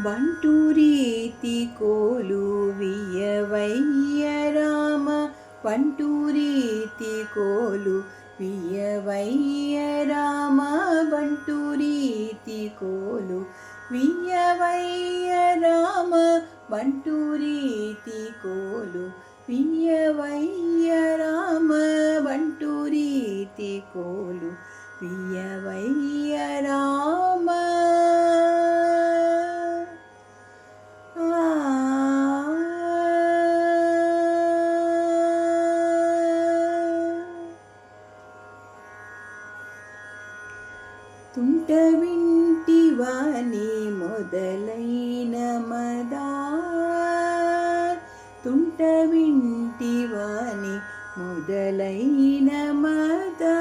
బంటూరీతి కోలు వియవయ్య రామ బంటూరీతి కోలు వియవయ్య రామ బంటూరీతి కోలు వియవయ్య రామ బంటూరీతి కోలు వియవయ్య రామ బంటూరీతి కోలు వియవయ్య రామ తుంట వింటివాని మొదలైన మదా తుంట వింటివాని మొదలైన మదా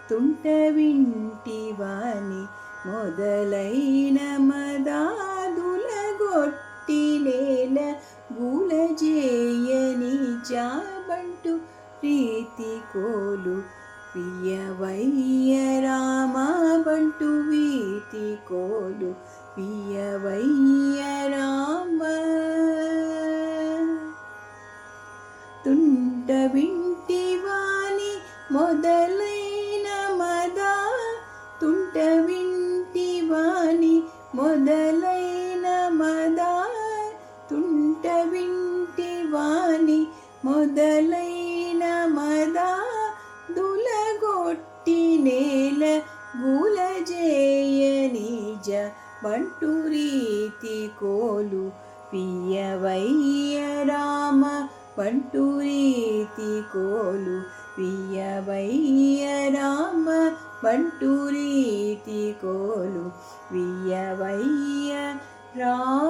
తుంట వింటివాని మొదలైన మదాదులగొట్టి నేల గులజేయని జాబంటు ప్రీతి కోలు వియవయ్య రామ బంటు వీతి కోలు వియవయ్య రామ తుంట వింటివాని మొదలైన మదా తుంట వింటివాని మొదలైన మదా తుంట వింటివాని మొదలైన మదా దులగొట్టి నేల గులజేయని బంటూరీతి కోలు వియవయ్య రామ బంటూరీతి కోలు వియవయ్య రామ బంటూరీతి కోలు వియవయ్య రామ.